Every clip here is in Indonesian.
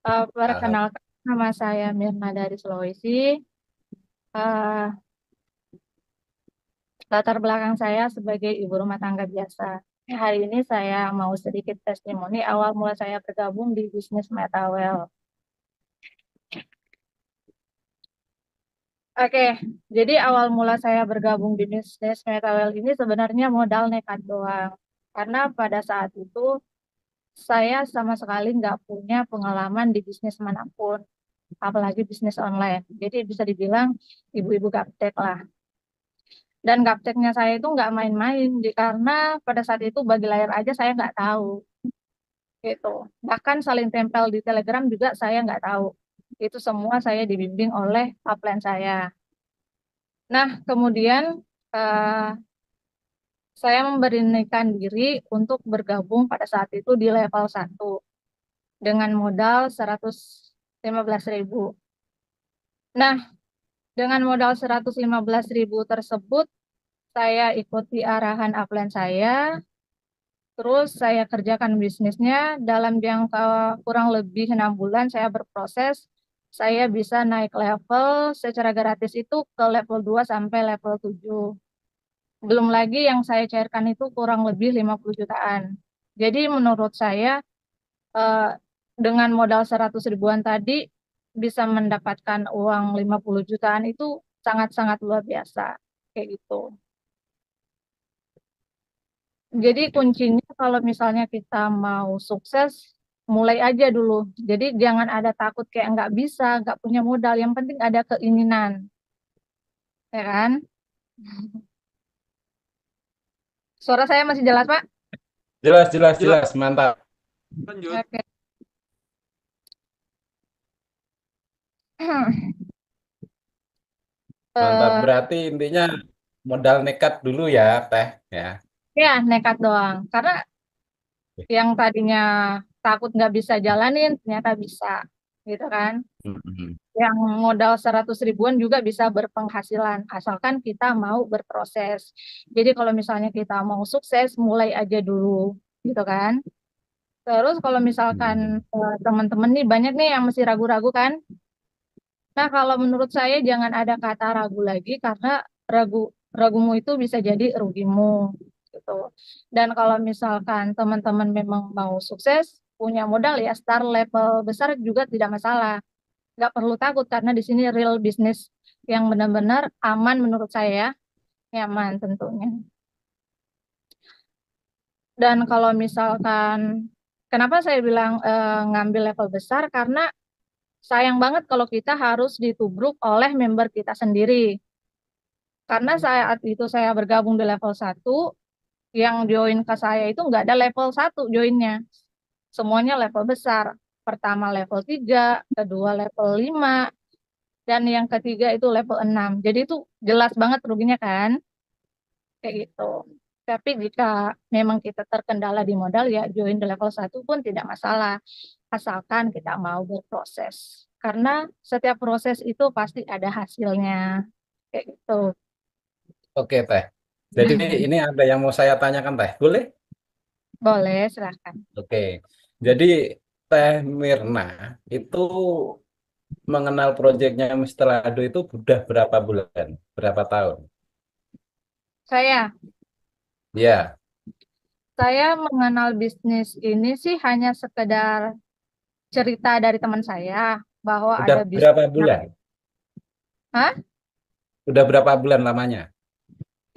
Halo. Perkenalkan, nama saya Mirna dari Sulawesi. Eh, Latar belakang saya sebagai ibu rumah tangga biasa. Hari ini saya mau sedikit testimoni awal mula saya bergabung di bisnis Metawell. Oke, jadi awal mula saya bergabung di bisnis Metawell ini sebenarnya modal nekat doang. Karena pada saat itu saya sama sekali nggak punya pengalaman di bisnis manapun, apalagi bisnis online. Jadi bisa dibilang ibu-ibu gaptek lah. Dan gapteknya saya itu nggak main-main, karena pada saat itu bagi layar aja saya nggak tahu gitu. Bahkan saling tempel di Telegram juga saya nggak tahu. Itu semua saya dibimbing oleh upline saya. Nah, kemudian eh, saya memberanikan diri untuk bergabung pada saat itu di level 1 dengan modal 115.000. Nah, dengan modal 115.000 tersebut, saya ikuti arahan upline saya. Terus saya kerjakan bisnisnya dalam jangka kurang lebih 6 bulan saya berproses. Saya bisa naik level secara gratis itu ke level 2 sampai level 7. Belum lagi yang saya cairkan itu kurang lebih 50 jutaan. Jadi menurut saya eh, dengan modal 100 ribuan tadi bisa mendapatkan uang 50 jutaan itu sangat-sangat luar biasa. Kayak gitu. Jadi kuncinya kalau misalnya kita mau sukses, mulai aja dulu. Jadi jangan ada takut kayak nggak bisa, nggak punya modal. Yang penting ada keinginan, ya kan? Suara saya masih jelas, Pak? Jelas, jelas, Jelas. jelas. Mantap. Lanjut. Oke. Mantap. Eh, Berarti intinya modal nekat dulu ya, Teh. Ya. ya nekat doang. Karena yang tadinya takut nggak bisa jalanin, ternyata bisa, gitu kan? Mhm. Yang modal 100 ribuan juga bisa berpenghasilan, asalkan kita mau berproses. Jadi kalau misalnya kita mau sukses, mulai aja dulu, gitu kan. Terus kalau misalkan Mhm. teman-teman nih banyak nih yang masih ragu-ragu kan. Nah, kalau menurut saya jangan ada kata ragu lagi, karena ragu ragumu itu bisa jadi rugimu, gitu. Dan kalau misalkan teman-teman memang mau sukses, punya modal ya start level besar juga tidak masalah. Nggak perlu takut karena di sini real bisnis yang benar-benar aman menurut saya, nyaman tentunya. Dan kalau misalkan kenapa saya bilang ngambil level besar, karena sayang banget kalau kita harus ditubruk oleh member kita sendiri. Karena saat itu saya bergabung di level 1, yang join ke saya itu nggak ada level 1 joinnya. Semuanya level besar. Pertama level 3, kedua level 5, dan yang ketiga itu level 6. Jadi itu jelas banget ruginya kan, kayak gitu. Tapi jika memang kita terkendala di modal ya join di level 1 pun tidak masalah, asalkan kita mau berproses. Karena setiap proses itu pasti ada hasilnya, kayak gitu. Oke, Teh. Jadi ini ada yang mau saya tanyakan, Teh. Boleh? Boleh, silahkan. Oke. Jadi Teh Mirna itu mengenal proyeknya Mr. Ado itu udah berapa bulan? Berapa tahun? Saya, Ya, saya mengenal bisnis ini sih hanya sekedar cerita dari teman saya bahwa udah ada bisnis. berapa bulan? Hah? Udah berapa bulan lamanya?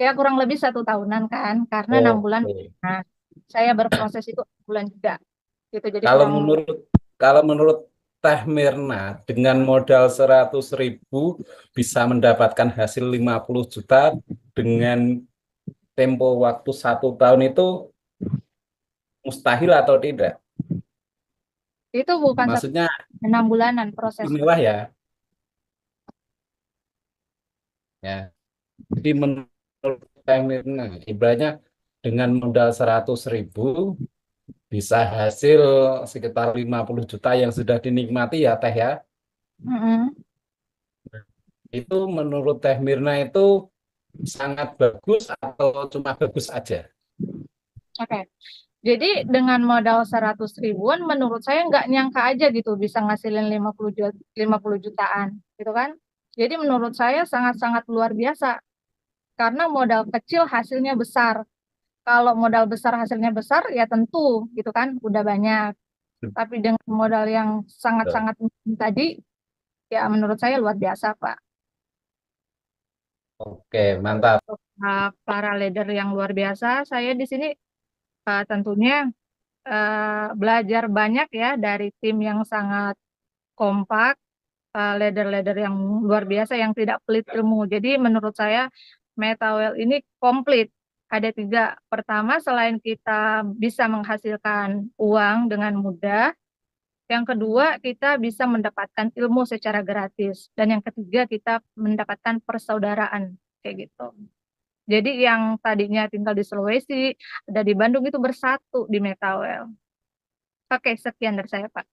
Ya kurang lebih 1 tahunan kan, karena 6 bulan. Oke. Nah, saya berproses itu 6 bulan juga, gitu. Jadi Kalau kurang. menurut kalau menurut Teh Mirna dengan modal 100.000 bisa mendapatkan hasil 50 juta dengan tempo waktu 1 tahun itu mustahil atau tidak? Itu bukan satu, Maksudnya 6 bulanan prosesnya. inilah ya, ya. Jadi menurut Teh Mirna, ibaratnya dengan modal 100.000 bisa hasil sekitar 50 juta yang sudah dinikmati ya Teh ya. Mm-mm. Itu menurut Teh Mirna itu sangat bagus atau cuma bagus aja? Oke. Jadi dengan modal 100 ribuan menurut saya nggak nyangka aja gitu bisa ngasilin 50 jutaan gitu kan. Jadi menurut saya sangat-sangat luar biasa karena modal kecil hasilnya besar. Kalau modal besar hasilnya besar ya tentu gitu kan udah banyak. Tapi dengan modal yang sangat-sangat minim tadi ya menurut saya luar biasa Pak. Oke, mantap. Untuk para leader yang luar biasa, saya di sini tentunya belajar banyak ya dari tim yang sangat kompak, leader-leader yang luar biasa yang tidak pelit ilmu. Jadi menurut saya Metawell ini komplit. Ada tiga. Pertama, selain kita bisa menghasilkan uang dengan mudah, yang kedua kita bisa mendapatkan ilmu secara gratis, dan yang ketiga kita mendapatkan persaudaraan kayak gitu. Jadi yang tadinya tinggal di Sulawesi, ada di Bandung itu bersatu di Metawell. Oke, sekian dari saya, Pak.